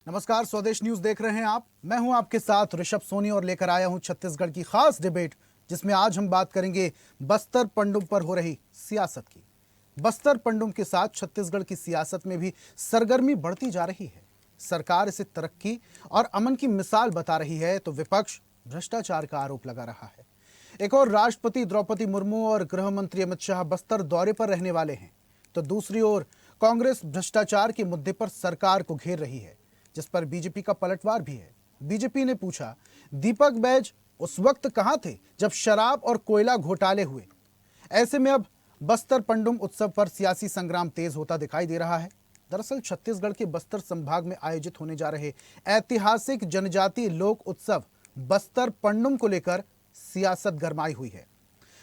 नमस्कार, स्वदेश न्यूज देख रहे हैं आप। मैं हूं आपके साथ ऋषभ सोनी और लेकर आया हूं छत्तीसगढ़ की खास डिबेट, जिसमें आज हम बात करेंगे बस्तर पंडुम पर हो रही सियासत की। बस्तर पंडुम के साथ छत्तीसगढ़ की सियासत में भी सरगर्मी बढ़ती जा रही है। सरकार इसे तरक्की और अमन की मिसाल बता रही है तो विपक्ष भ्रष्टाचार का आरोप लगा रहा है। एक और राष्ट्रपति द्रौपदी मुर्मू और गृह मंत्री अमित शाह बस्तर दौरे पर रहने वाले हैं, तो दूसरी ओर कांग्रेस भ्रष्टाचार के मुद्दे पर सरकार को घेर रही है, जिस पर बीजेपी का पलटवार भी है। बीजेपी ने पूछा, दीपक बैज उस वक्त कहां थे जब शराब और कोयला घोटाले हुए। ऐसे में अब बस्तर पंडुम उत्सव पर सियासी संग्राम तेज होता दिखाई दे रहा है। दरअसल छत्तीसगढ़ के बस्तर संभाग में आयोजित होने जा रहे ऐतिहासिक जनजातीय लोक उत्सव बस्तर पंडुम को लेकर सियासत गरमाई हुई है।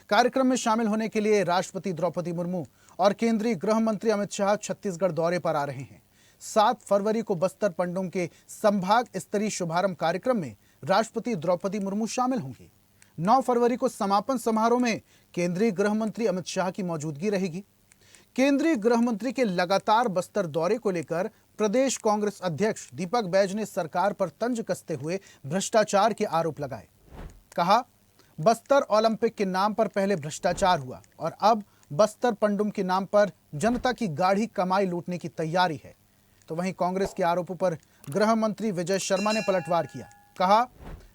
कार्यक्रम में शामिल होने के लिए राष्ट्रपति द्रौपदी मुर्मू और केंद्रीय गृह मंत्री अमित शाह छत्तीसगढ़ दौरे पर आ रहे हैं। 7 फरवरी को बस्तर पंडुम के संभाग स्तरीय शुभारंभ कार्यक्रम में राष्ट्रपति द्रौपदी मुर्मू शामिल होंगी। 9 फरवरी को समापन समारोह में केंद्रीय गृह मंत्री अमित शाह की मौजूदगी रहेगी। केंद्रीय गृह मंत्री के लगातार बस्तर दौरे को लेकर प्रदेश कांग्रेस अध्यक्ष दीपक बैज ने सरकार पर तंज कसते हुए भ्रष्टाचार के आरोप लगाए। कहा, बस्तर ओलंपिक के नाम पर पहले भ्रष्टाचार हुआ और अब बस्तर पंडुम के नाम पर जनता की गाढ़ी कमाई लूटने की तैयारी है। तो वहीं कांग्रेस के आरोपों पर गृह मंत्री विजय शर्मा ने पलटवार किया। कहा,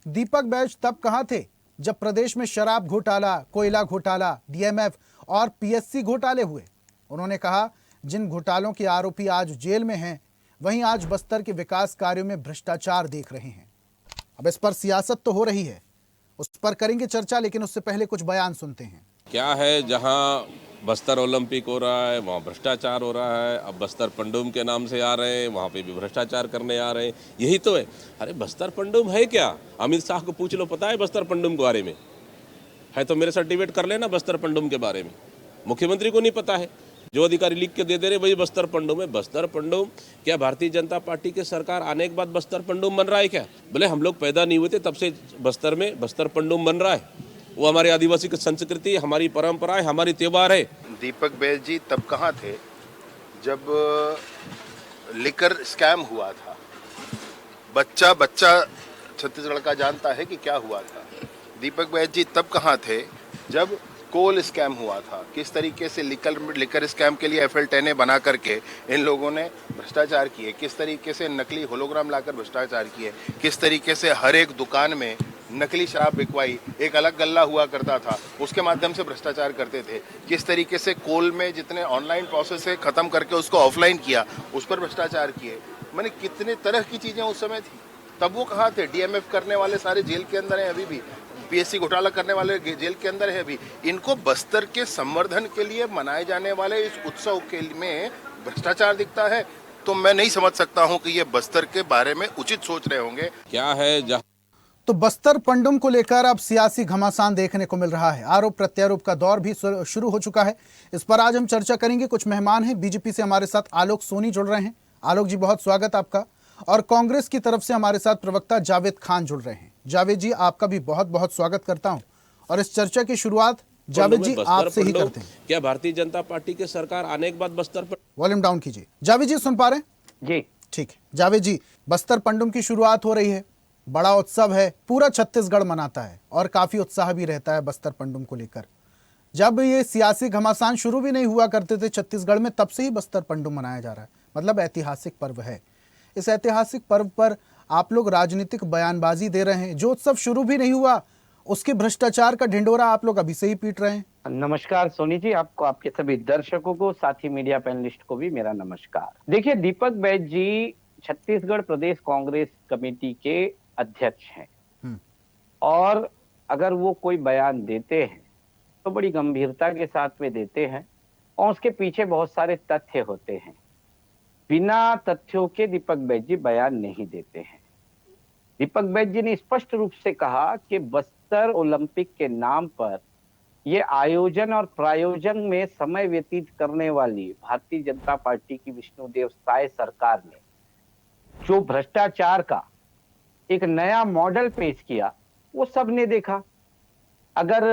दीपक बैज तब कहां थे जब प्रदेश में शराब घोटाला, कोयला घोटाला, डीएमएफ और पीएससी घोटाले हुए। उन्होंने कहा, जिन घोटालों के आरोपी आज जेल में हैं, वहीं आज बस्तर के विकास कार्यों में भ्रष्टाचार देख रहे हैं। अब इस पर सियासत तो हो रही है, उस पर करेंगे चर्चा, लेकिन उससे पहले कुछ बयान सुनते हैं। क्या है, जहां बस्तर ओलंपिक हो रहा है वहाँ भ्रष्टाचार हो रहा है। अब बस्तर पंडुम के नाम से आ रहे हैं, वहाँ पे भी भ्रष्टाचार करने आ रहे हैं। यही तो है। अरे बस्तर पंडुम है क्या? अमित शाह को पूछ लो, पता है बस्तर पंडुम के बारे में? है तो मेरे साथ डिबेट कर लेना बस्तर पंडुम के बारे में। मुख्यमंत्री को नहीं पता है, जो अधिकारी लिख के दे दे रहे वही बस्तर पंडुम है। बस्तर पंडुम क्या भारतीय जनता पार्टी के सरकार आने के बाद बस्तर पंडुम बन रहा है क्या? बोले हम लोग पैदा नहीं हुए थे तब से बस्तर में बस्तर पंडुम बन रहा है। वो हमारे आदिवासी की संस्कृति, हमारी परंपरा है, हमारी त्योहार है। दीपक बैज जी तब कहाँ थे जब लिकर स्कैम हुआ था? बच्चा बच्चा छत्तीसगढ़ का जानता है कि क्या हुआ था। दीपक बैज जी तब कहाँ थे जब कोल स्कैम हुआ था? किस तरीके से लिकर स्कैम के लिए FL10 बना करके इन लोगों ने भ्रष्टाचार किए, किस तरीके से नकली होलोग्राम लाकर भ्रष्टाचार किए, किस तरीके से हर एक दुकान में नकली शराब बिकवाई, एक अलग गल्ला हुआ करता था, उसके माध्यम से भ्रष्टाचार करते थे। किस तरीके से कोल में जितने ऑनलाइन प्रोसेस है खत्म करके उसको ऑफलाइन किया, उस पर भ्रष्टाचार किए। मैंने कितने तरह की चीजें उस समय थी। तब वो कहाँ थे? DMF करने वाले सारे जेल के अंदर हैं अभी भी, PSC घोटाला करने वाले जेल के अंदर है अभी। इनको बस्तर के संवर्धन के लिए मनाए जाने वाले इस उत्सव के में भ्रष्टाचार दिखता है, तो मैं नहीं समझ सकता हूँ कि ये बस्तर के बारे में उचित सोच रहे होंगे। क्या है, तो बस्तर पंडुम को लेकर अब सियासी घमासान देखने को मिल रहा है। आरोप प्रत्यारोप का दौर भी शुरू हो चुका है। इस पर आज हम चर्चा करेंगे। कुछ मेहमान हैं। बीजेपी से हमारे साथ आलोक सोनी जुड़ रहे हैं। आलोक जी, बहुत स्वागत आपका। और कांग्रेस की तरफ से हमारे साथ प्रवक्ता जावेद खान जुड़ रहे हैं। जावेद जी, आपका भी बहुत बहुत स्वागत करता हूं। और इस चर्चा की शुरुआत जावेद जी आपसे ही करते हैं। क्या भारतीय जनता पार्टी के सरकार आने के बाद बस्तर पर वॉल्यूम डाउन कीजिए। जावेद जी, सुन पा रहे हैं? जी ठीक है। जावेद जी, बस्तर पंडुम की शुरुआत हो रही है, बड़ा उत्सव है, पूरा छत्तीसगढ़ मनाता है और काफी उत्साह भी रहता है बस्तर पंडुम को लेकर। जब ये सियासी घमासान शुरू भी नहीं हुआ करते थे छत्तीसगढ़ में, तब से ही बस्तर पंडुम मनाया जा रहा है। मतलब ऐतिहासिक पर्व है। इस ऐतिहासिक पर्व पर आप लोग राजनीतिक बयानबाजी दे रहे हैं। जो उत्सव शुरू भी नहीं हुआ उसके भ्रष्टाचार का ढिंडोरा आप लोग अभी से ही पीट रहे हैं। नमस्कार सोनी जी, आपको, आपके सभी दर्शकों को, साथ ही मीडिया पैनलिस्ट को भी मेरा नमस्कार। देखिए, दीपक बैज जी छत्तीसगढ़ प्रदेश कांग्रेस कमेटी के अध्यक्ष हैं और अगर वो कोई बयान देते हैं तो बड़ी गंभीरता के साथ में देते हैं और उसके पीछे बहुत सारे तथ्य होते हैं। बिना तथ्यों के दीपक बैज जी बयान नहीं देते हैं। दीपक बैज जी ने स्पष्ट रूप से कहा कि बस्तर ओलंपिक के नाम पर ये आयोजन और प्रायोजन में समय व्यतीत करने वाली भारतीय जनता पार्टी की विष्णुदेव साय सरकार ने जो भ्रष्टाचार का एक नया मॉडल पेश किया, वो सबने देखा। अगर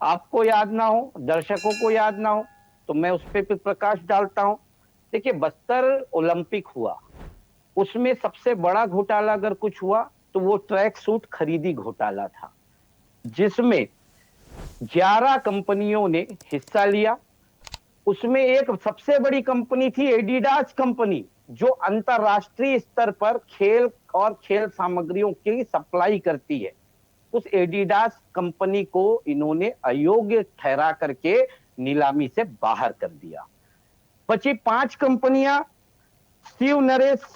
आपको याद ना हो, दर्शकों को याद ना हो, तो मैं उस पर प्रकाश डालता हूं। देखिए, बस्तर ओलंपिक हुआ, उसमें सबसे बड़ा घोटाला अगर कुछ हुआ तो वो ट्रैक सूट खरीदी घोटाला था, जिसमें 11 कंपनियों ने हिस्सा लिया। उसमें एक सबसे बड़ी कंपनी थी एडिडास कंपनी, जो अंतरराष्ट्रीय स्तर पर खेल और खेल सामग्रियों की सप्लाई करती है। उस एडिडास कंपनी को इन्होंने अयोग्य ठहरा करके नीलामी से बाहर कर दिया। बची 5 कंपनियां, Shiv Naresh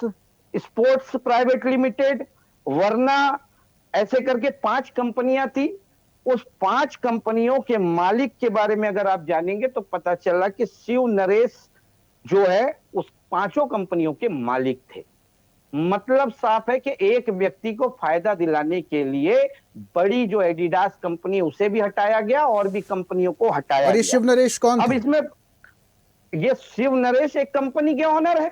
sports private limited, वरना, ऐसे करके 5 कंपनियां थी। उस 5 कंपनियों के मालिक के बारे में अगर आप जानेंगे तो पता चला कि शिव नरेश जो है उस 5 कंपनियों के मालिक थे। मतलब साफ है कि एक व्यक्ति को फायदा दिलाने के लिए बड़ी जो एडिडास कंपनी उसे भी हटाया गया और भी कंपनियों को हटाया और ये गया। शिव नरेश कौन अब थे? इसमें ये शिव नरेश एक कंपनी के ऑनर है,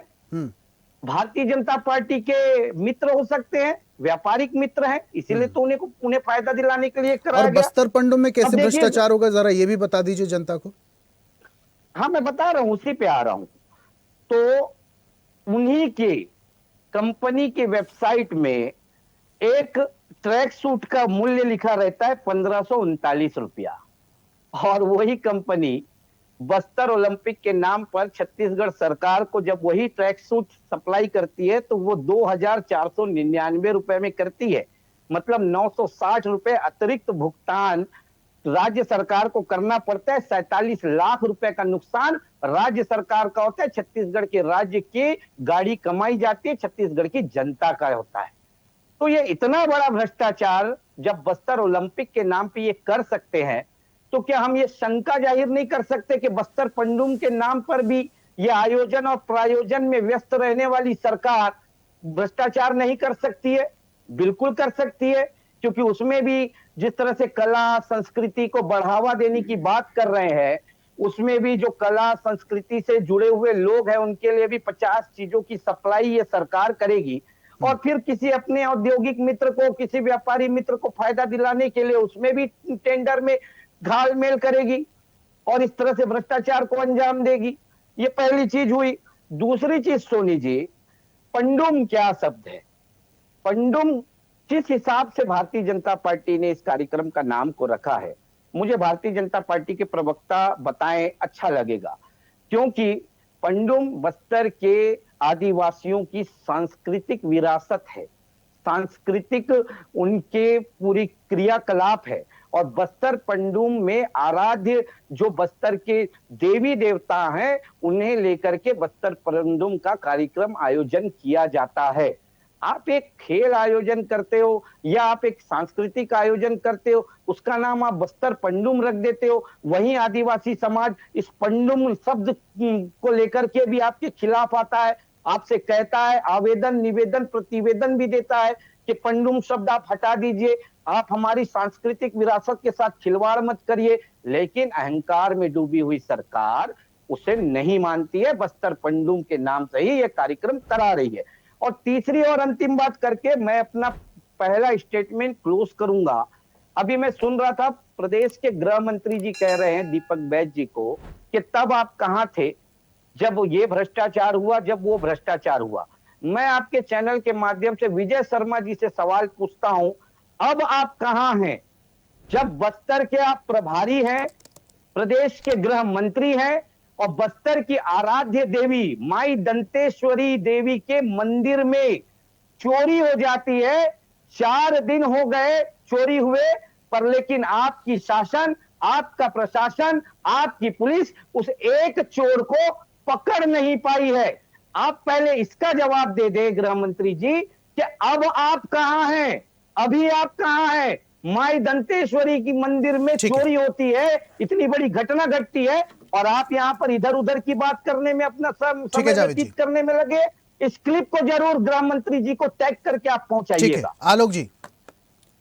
भारतीय जनता पार्टी के मित्र हो सकते हैं, व्यापारिक मित्र हैं, इसीलिए तो उन्हें फायदा दिलाने के लिए कराया और गया। बस्तर पंडुम में अब कैसे देखिए, भ्रष्टाचार होगा, जरा ये भी बता दीजिए जनता को। हाँ मैं बता रहा हूं, उसी पे आ रहा हूं। तो उन्हीं के कंपनी के वेबसाइट में एक ट्रैक सूट का मूल्य लिखा रहता है 1539 रुपया, और वही कंपनी बस्तर ओलंपिक के नाम पर छत्तीसगढ़ सरकार को जब वही ट्रैक सूट सप्लाई करती है तो वो 2499 रुपए में करती है। मतलब 960 रुपए अतिरिक्त भुगतान राज्य सरकार को करना पड़ता है। 47 लाख रुपए का नुकसान राज्य सरकार का होता है, छत्तीसगढ़ के राज्य की गाड़ी कमाई जाती है, छत्तीसगढ़ की जनता का होता है। तो ये इतना बड़ा भ्रष्टाचार जब बस्तर ओलंपिक के नाम पे ये कर सकते हैं, तो क्या हम ये शंका जाहिर नहीं कर सकते कि बस्तर पंडुम के नाम पर भी ये आयोजन और प्रायोजन में व्यस्त रहने वाली सरकार भ्रष्टाचार नहीं कर सकती है? बिल्कुल कर सकती है, क्योंकि उसमें भी जिस तरह से कला संस्कृति को बढ़ावा देने की बात कर रहे हैं, उसमें भी जो कला संस्कृति से जुड़े हुए लोग हैं उनके लिए भी 50 चीजों की सप्लाई ये सरकार करेगी, और फिर किसी अपने औद्योगिक मित्र को, किसी व्यापारी मित्र को फायदा दिलाने के लिए उसमें भी टेंडर में घालमेल करेगी और इस तरह से भ्रष्टाचार को अंजाम देगी। ये पहली चीज हुई। दूसरी चीज सोनी जी, पंडुम क्या शब्द है? पंडुम जिस हिसाब से भारतीय जनता पार्टी ने इस कार्यक्रम का नाम को रखा है, मुझे भारतीय जनता पार्टी के प्रवक्ता बताएं, अच्छा लगेगा, क्योंकि पंडुम बस्तर के आदिवासियों की सांस्कृतिक विरासत है, सांस्कृतिक उनके पूरी क्रियाकलाप है, और बस्तर पंडुम में आराध्य जो बस्तर के देवी देवता हैं उन्हें लेकर के बस्तर पंडुम का कार्यक्रम आयोजन किया जाता है। आप एक खेल आयोजन करते हो या आप एक सांस्कृतिक आयोजन करते हो, उसका नाम आप बस्तर पंडुम रख देते हो, वहीं आदिवासी समाज इस पंडुम शब्द को लेकर के भी आपके खिलाफ आता है, आपसे कहता है, आवेदन निवेदन प्रतिवेदन भी देता है कि पंडुम शब्द आप हटा दीजिए, आप हमारी सांस्कृतिक विरासत के साथ खिलवाड़ मत करिए। लेकिन अहंकार में डूबी हुई सरकार उसे नहीं मानती है, बस्तर पंडुम के नाम से ही यह कार्यक्रम करा रही है। और तीसरी और अंतिम बात करके मैं अपना पहला स्टेटमेंट क्लोज करूंगा। अभी मैं सुन रहा था, प्रदेश के गृह मंत्री जी कह रहे हैं दीपक बैज जी को कि तब आप कहां थे जब ये भ्रष्टाचार हुआ, जब वो भ्रष्टाचार हुआ। मैं आपके चैनल के माध्यम से विजय शर्मा जी से सवाल पूछता हूं, अब आप कहां हैं जब बस्तर के आप प्रभारी हैं, प्रदेश के गृह मंत्री हैं, और बस्तर की आराध्य देवी माई दंतेश्वरी देवी के मंदिर में चोरी हो जाती है। 4 दिन हो गए चोरी हुए, पर लेकिन आपकी शासन, आपका प्रशासन, आपकी पुलिस उस एक चोर को पकड़ नहीं पाई है। आप पहले इसका जवाब दे दे गृह मंत्री जी कि अब आप कहां हैं, अभी आप कहां हैं? माई दंतेश्वरी की मंदिर में चोरी होती है, इतनी बड़ी घटना घटती है, और आप यहां पर इधर उधर की बात करने में अपना समय व्यतीत करने में लगे। इस क्लिप को जरूर गृह मंत्री जी को टैग करके आप पहुंचाइएगा। आलोक जी,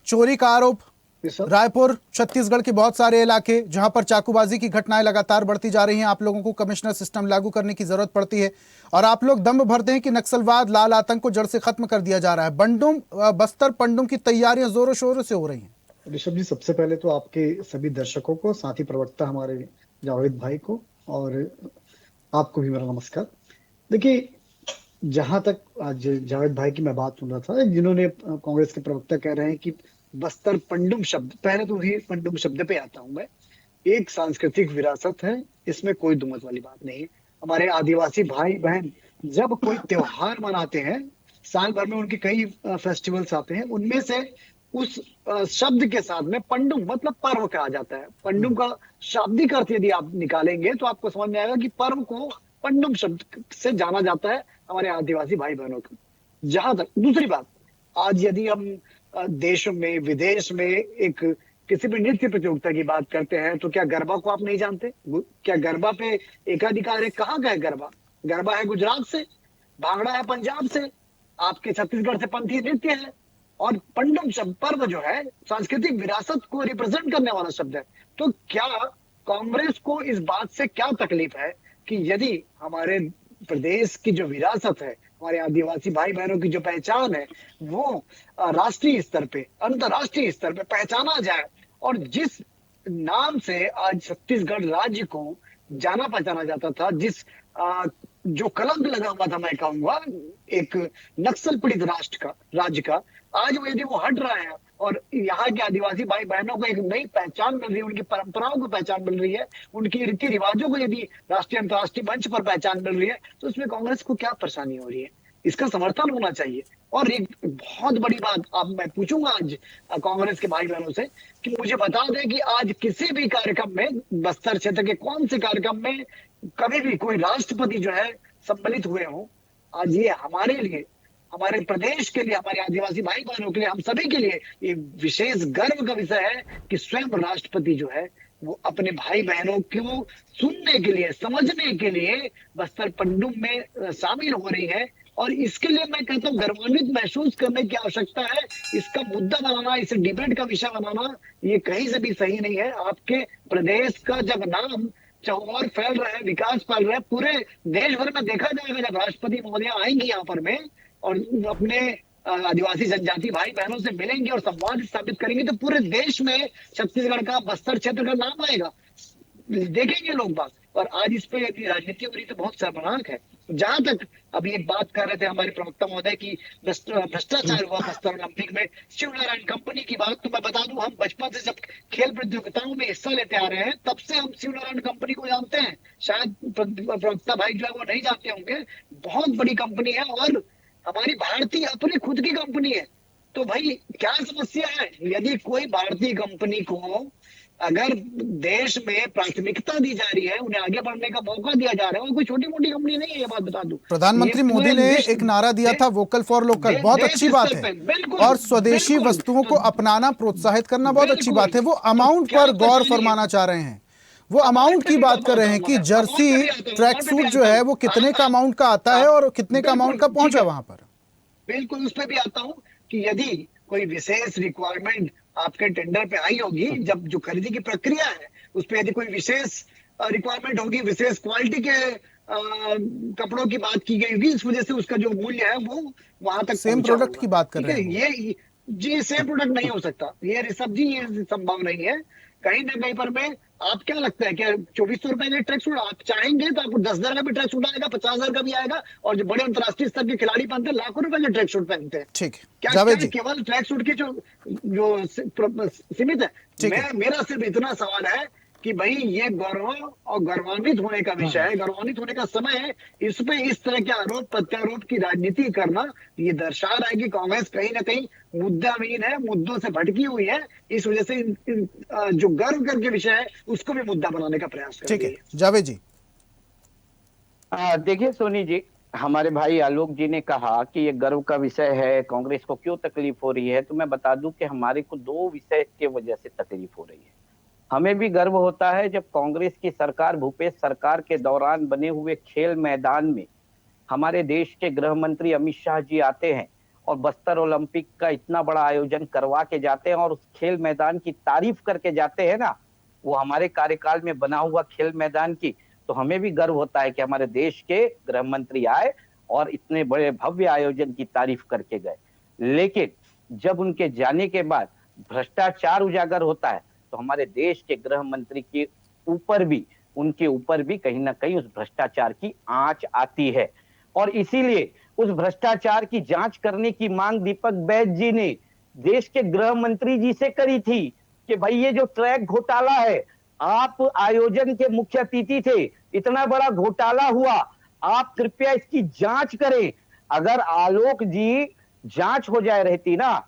चोरी का आरोप, रायपुर छत्तीसगढ़ के बहुत सारे इलाके जहां पर चाकूबाजी की घटनाएं लगातार बढ़ती जा रही हैं, आप लोगों को कमिश्नर सिस्टम लागू करने की जरूरत पड़ती है और आप लोग दम भरते हैं कि नक्सलवाद, लाल आतंक को जड़ से खत्म कर दिया जा रहा है। बस्तर पंडुम की तैयारियां जोरों शोरों से हो रही हैं। ऋषभ जी, सबसे पहले तो आपके सभी दर्शकों को, साथ ही प्रवक्ता हमारे जावेद भाई को और आपको भी मेरा नमस्कार। देखिए, जहां तक आज जावेद भाई की मैं बात सुन रहा था, जिन्होंने कांग्रेस के प्रवक्ता कह रहे हैं कि बस्तर पंडुम शब्द, पहले तो उसी पंडुम शब्द पे आता हूं मैं। एक सांस्कृतिक विरासत है, इसमें कोई दुमत वाली बात नहीं है। हमारे आदिवासी भाई बहन जब कोई त्योहार मनाते हैं, साल भर में उनके कई फेस्टिवल्स आते हैं, उनमें से उस शब्द के साथ में पंडुम मतलब पर्व कहा जाता है। पंडुम का शाब्दिक अर्थ यदि आप निकालेंगे तो आपको समझ में आएगा कि पर्व को पंडुम शब्द से जाना जाता है हमारे आदिवासी भाई बहनों को। जहां तक दूसरी बात, आज यदि हम देश में विदेश में एक किसी भी नृत्य प्रतियोगिता की बात करते हैं, तो क्या गरबा को आप नहीं जानते? क्या गरबा पे एकाधिकार है? कहाँ का है गरबा? गरबा है गुजरात से, भांगड़ा है पंजाब से, आपके छत्तीसगढ़ से पंथी नृत्य है। और पंडुम शब्द पर्व जो है सांस्कृतिक विरासत को रिप्रेजेंट करने वाला शब्द है। तो क्या कांग्रेस को इस बात से क्या तकलीफ है कि यदि हमारे प्रदेश की जो विरासत है, हमारे आदिवासी भाई बहनों की जो पहचान है, वो राष्ट्रीय स्तर पे, अंतरराष्ट्रीय स्तर पे पहचाना जाए। और जिस नाम से आज छत्तीसगढ़ राज्य को जाना पहचाना जाता था, जिस जो कलंक लगा हुआ था, मैं कहूंगा एक नक्सल पीड़ित राष्ट्र का, राज्य का, आज वो यदि वो हट रहा है और यहाँ के आदिवासी भाई बहनों को एक नई पहचान मिल रही है, उनकी परंपराओं को पहचान मिल रही है, उनकी रीति रिवाजों को यदि राष्ट्रीय अंतर्राष्ट्रीय मंच पर पहचान मिल रही है, तो इसमें कांग्रेस को क्या परेशानी हो रही है? इसका समर्थन होना चाहिए। और एक बहुत बड़ी बात अब मैं पूछूंगा आज कांग्रेस के भाई बहनों से कि मुझे बता दें कि आज किसी भी कार्यक्रम में, बस्तर क्षेत्र के कौन से कार्यक्रम में कभी भी कोई राष्ट्रपति जो है सम्मिलित हुए हो? आज ये हमारे लिए, हमारे प्रदेश के लिए, हमारे आदिवासी भाई बहनों के लिए, हम सभी के लिए ये विशेष गर्व का विषय है कि स्वयं राष्ट्रपति जो है वो अपने भाई बहनों को सुनने के लिए, समझने के लिए बस्तर पंडुम में शामिल हो रही है। और इसके लिए मैं कहता हूँ गर्वान्वित महसूस करने की आवश्यकता है। इसका मुद्दा बनाना, इसे डिबेट का विषय बनाना, ये कहीं से भी सही नहीं है। आपके प्रदेश का जब नाम चौर फैल रहा है, विकास फैल रहा है, पूरे देश भर में देखा जाएगा जब राष्ट्रपति महोदय आएंगी यहाँ पर में और अपने आदिवासी जनजाति भाई बहनों से मिलेंगे और संवाद स्थापित करेंगे, तो पूरे देश में छत्तीसगढ़ का, बस्तर क्षेत्र का नाम आएगा, देखेंगे लोग बात। और आज इस पे यदि राजनीति हो रही तो बहुत शर्मनाक है। जहां तक अभी एक बात कर रहे थे हमारे प्रवक्ता महोदय की भ्रष्टाचार हुआ बस्तर ओलंपिक में, शिव नारायण कंपनी की बात, तो मैं बता दूं हम बचपन से जब खेल प्रतियोगिताओं में हिस्सा लेते आ रहे हैं, तब से हम शिव नारायण कंपनी को जानते हैं। शायद प्रवक्ता भाई जो है वो नहीं जानते होंगे। बहुत बड़ी कंपनी है और हमारी भारतीय अपनी खुद की कंपनी है। तो भाई क्या समस्या है? यदि कोई भारतीय कंपनी को अगर देश में प्राथमिकता दी जा रही है, उन्हें आगे बढ़ने का मौका दिया जा रहा है, वो कोई छोटी मोटी कंपनी नहीं है, ये बात बता दूं। प्रधानमंत्री मोदी ने एक नारा दिया था, वोकल फॉर लोकल, बहुत अच्छी बात है। और स्वदेशी वस्तुओं को अपनाना, प्रोत्साहित करना बहुत अच्छी बात है। वो अमाउंट पर गौर फरमाना चाह रहे हैं, वो अमाउंट की बात कर रहे हैं कि जर्सी ट्रैक सूट जो है वो कितने का अमाउंट का आता है और कितने का अमाउंट का पहुंचा वहां पर। बिल्कुल, उस पर भी आता हूं कि यदि कोई विशेष रिक्वायरमेंट आपके टेंडर पे आई होगी, जब जो खरीदी की प्रक्रिया है उस पर यदि कोई विशेष रिक्वायरमेंट होगी, विशेष क्वालिटी के कपड़ों की बात की गई होगी, इस वजह से उसका जो मूल्य है वो वहां तक सेम प्रोडक्ट की बात कर रहे हैं। ये जी सेम प्रोडक्ट नहीं हो सकता, ये ऋषभ जी, ये संभव नहीं है। कहीं ना कहीं पर में आप क्या लगता है क्या 2400 रुपए का ट्रैक सूट आप चाहेंगे तो आपको 10,000 का भी ट्रैक सूट आएगा, 50,000 का भी आएगा। और जो बड़े अंतर्राष्ट्रीय स्तर के खिलाड़ी पहनते हैं लाखों रुपए के ट्रैक सूट पहनते हैं। ठीक है, क्या जावेद जी, केवल ट्रैक सूट की जो सीमित है? मेरा सिर्फ इतना सवाल है कि भाई ये गौरव और गौरवान्वित होने का विषय है, गौरवान्वित होने का समय है। इस पे इस तरह के आरोप प्रत्यारोप की राजनीति करना ये दर्शा रहा है कि कांग्रेस कहीं ना कहीं मुद्दाहीन है, मुद्दों से भटकी हुई है। इस वजह से जो गर्व करके विषय है उसको भी मुद्दा बनाने का प्रयास कर रही है। ठीक है, जावेद जी। देखिए सोनी जी, हमारे भाई आलोक जी ने कहा कि ये गर्व का विषय है, कांग्रेस को क्यों तकलीफ हो रही है, तो मैं बता दूं कि हमारे को दो विषय के वजह से तकलीफ हो रही है। हमें भी गर्व होता है जब कांग्रेस की सरकार, भूपेश सरकार के दौरान बने हुए खेल मैदान में हमारे देश के गृह मंत्री अमित शाह जी आते हैं और बस्तर ओलंपिक का इतना बड़ा आयोजन करवा के जाते हैं और उस खेल मैदान की तारीफ करके जाते हैं ना, वो हमारे कार्यकाल में बना हुआ खेल मैदान की, तो हमें भी गर्व होता है कि हमारे देश के गृह मंत्री आए और इतने बड़े भव्य आयोजन की तारीफ करके गए। लेकिन जब उनके जाने के बाद भ्रष्टाचार उजागर होता है तो हमारे देश के गृह मंत्री के ऊपर भी, उनके ऊपर भी कहीं ना कहीं उस भ्रष्टाचार की आंच आती है। और इसीलिए उस भ्रष्टाचार की जांच करने की मांग दीपक बैज जी ने देश के गृह मंत्री जी से करी थी कि भाई ये जो ट्रैक घोटाला है, आप आयोजन के मुख्य अतिथि थे, इतना बड़ा घोटाला हुआ, आप कृपया इसकी जांच करें। अगर आलोक जी जांच हो जाए रहती ना,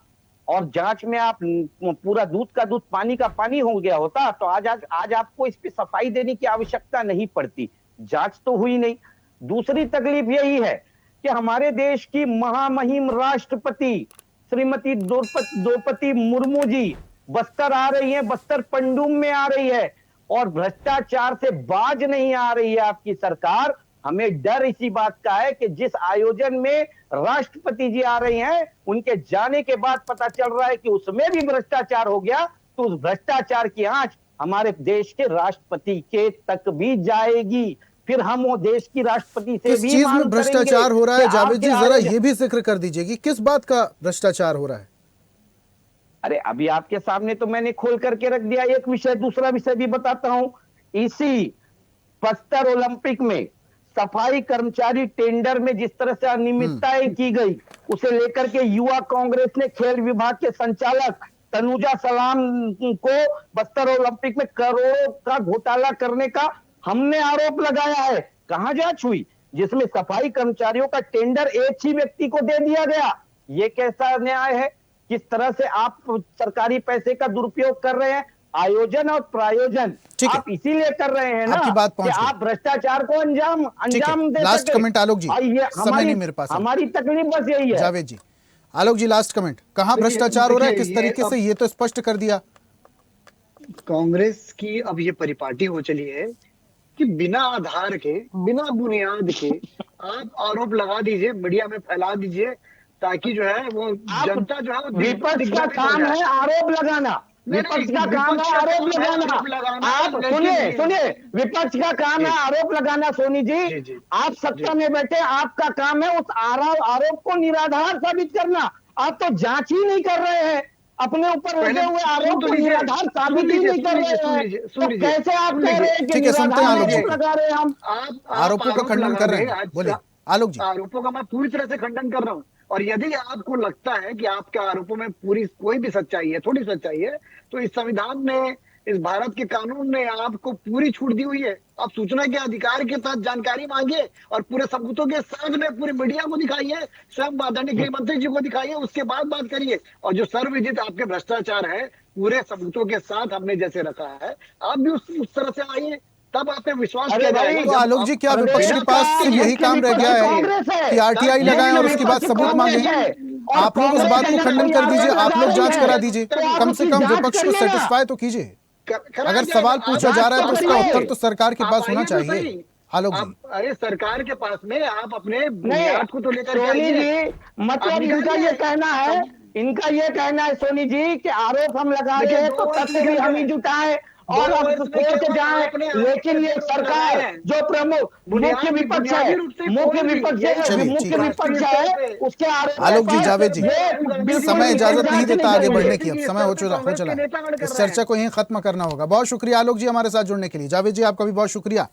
और जांच में आप पूरा दूध का दूध पानी का पानी हो गया होता, तो आज आपको इस पे सफाई देने की आवश्यकता नहीं पड़ती। जांच तो हुई नहीं। दूसरी तकलीफ यही है कि हमारे देश की महामहिम राष्ट्रपति श्रीमती द्रौपदी मुर्मू जी बस्तर आ रही है, बस्तर पंडुम में आ रही है, और भ्रष्टाचार से बाज नहीं आ रही है आपकी सरकार। हमें डर इसी बात का है कि जिस आयोजन में राष्ट्रपति जी आ रही हैं, उनके जाने के बाद पता चल रहा है कि उसमें भी भ्रष्टाचार हो गया, तो उस भ्रष्टाचार की आंच हमारे देश के राष्ट्रपति के तक भी जाएगी। फिर हम वो देश की राष्ट्रपति से किस भी चीज मांग में भ्रष्टाचार हो रहा है करेंगे कि जावेद जी, आपके जरा आयोजन- ये भी जिक्र कर दीजिए कि किस बात का भ्रष्टाचार हो रहा है। अरे अभी आपके सामने तो मैंने खोल करके रख दिया एक विषय, दूसरा विषय भी बताता हूं। इसी बस्तर ओलंपिक में सफाई कर्मचारी टेंडर में जिस तरह से अनियमितताएं की गई, उसे लेकर के युवा कांग्रेस ने खेल विभाग के संचालक तनुजा सलाम को बस्तर ओलंपिक में करोड़ों का घोटाला करने का हमने आरोप लगाया है। कहां जांच हुई जिसमें सफाई कर्मचारियों का टेंडर एक ही व्यक्ति को दे दिया गया? ये कैसा न्याय है? किस तरह से आप सरकारी पैसे का दुरुपयोग कर रहे हैं? आयोजन और प्रायोजन ठीक है। आप इसीलिए कर रहे हैं ना आपकी बात पहुंच कि गई। आप भ्रष्टाचार को अंजाम दे लास्ट सके। कमेंट आलोक जी, और ये समय नहीं मेरे पास है। हमारी तकलीफ बस यही है। जावेद जी, आलोक जी लास्ट कमेंट, कहां देखिए- भ्रष्टाचार हो रहा है, देखिए, किस ये तरीके अब- से, ये तो स्पष्ट कर दिया। कांग्रेस की अब ये परिपाटी हो चली है कि बिना आधार के, बिना बुनियाद के आप आरोप लगा दीजिए, मीडिया में फैला दीजिए, ताकि जो है वो जनता जो है वो विपक्ष का काम है आरोप लगाना। नहीं, विपक्ष का काम विपक्ष है का आरोप काम है लगाना। आरोप लगाना, आप लेकिन- सुनिए, विपक्ष का काम है आरोप लगाना। सोनी जी, जी, जी, आप सत्ता में बैठे, आपका काम है उस आरोप को निराधार साबित करना। आप तो जांच ही नहीं कर रहे हैं, अपने ऊपर लगे हुए आरोप को निराधार साबित ही नहीं कर रहे हैं। तो कैसे आप कह रहे हैं कि ठीक है, सुनते हैं आलोक जी। निराधार लगा रहे हैं हम? आप आरोपों का आरोप खंडन लगा कर रहे रहे हैं, हैं। बोलिए आलोक जी। आरोपों का मैं पूरी तरह से खंडन कर रहा हूँ, और यदि आपको लगता है कि आपके आरोपों में पूरी कोई भी सच्चाई है, थोड़ी सच्चाई है, तो इस संविधान ने, इस भारत के कानून ने आपको पूरी छूट दी हुई है। आप सूचना के अधिकार के तहत जानकारी मांगिए और पूरे सबूतों के साथ में पूरी मीडिया को दिखाइए, स्वयं आदरणीय गृह मंत्री जी को दिखाइए, उसके बाद बात करिए। और जो सर्वविदित आपके भ्रष्टाचार है, पूरे सबूतों के साथ हमने जैसे रखा है, आप भी उस तरह से आइए, तब आप पे विश्वास किया जाएगा। तो आलोक जी, क्या विपक्ष के पास सिर्फ यही काम रह गया है कि आरटीआई लगाएं और उसके बाद सबूत मांगे? आप लोग उस बात को खंडन कर दीजिए, आप लोग जांच करा दीजिए, कम से कम विपक्ष को सेटिस्फाई तो कीजिए। अगर सवाल पूछा जा रहा है तो उसका उत्तर तो सरकार के पास होना चाहिए। आलोक जी, अरे सरकार के पास में आप अपने नहीं, बुनियाद को तो लेकर सोनी आइए। जी, मतलब इनका ये कहना है, सोनी जी कि आरोप हम लगा रहे हैं तो तथ्य भी हम ही जुटाएं और अब कोर्ट के जाएं। लेकिन ये सरकार जो प्रमुख मुख्य विपक्ष है, उसके आरोप आलोक जी, जावेद जी, समय इजाजत नहीं देता आगे बढ़ने की, अब समय हो चला, इस चर्चा को यहीं खत्म करना होगा। बहुत शुक्रिया आलोक जी हमारे साथ जुड़ने के लिए। जावेद जी, आपका भी बहुत शुक्रिया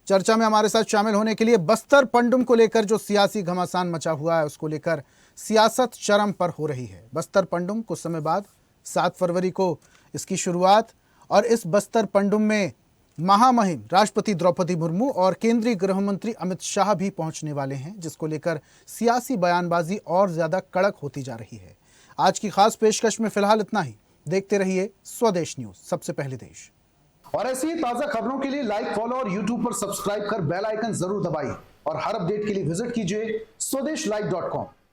चर्चा में हमारे साथ शामिल होने के लिए। बस्तर पंडुम को लेकर जो सियासी घमासान मचा हुआ है, उसको लेकर सियासत चरम पर हो रही है। बस्तर पंडुम कुछ समय बाद 7 फरवरी को इसकी शुरुआत, और इस बस्तर पंडुम में महामहिम राष्ट्रपति द्रौपदी मुर्मू और केंद्रीय गृह मंत्री अमित शाह भी पहुंचने वाले हैं, जिसको लेकर सियासी बयानबाजी और ज्यादा कड़क होती जा रही है। आज की खास पेशकश में फिलहाल इतना ही। देखते रहिए स्वदेश न्यूज, सबसे पहले देश। और ऐसी ही ताजा खबरों के लिए लाइक, फॉलो और यूट्यूब पर सब्सक्राइब कर बेल आइकन जरूर दबाइए, और हर अपडेट के लिए विजिट कीजिए स्वदेशलाइव.com।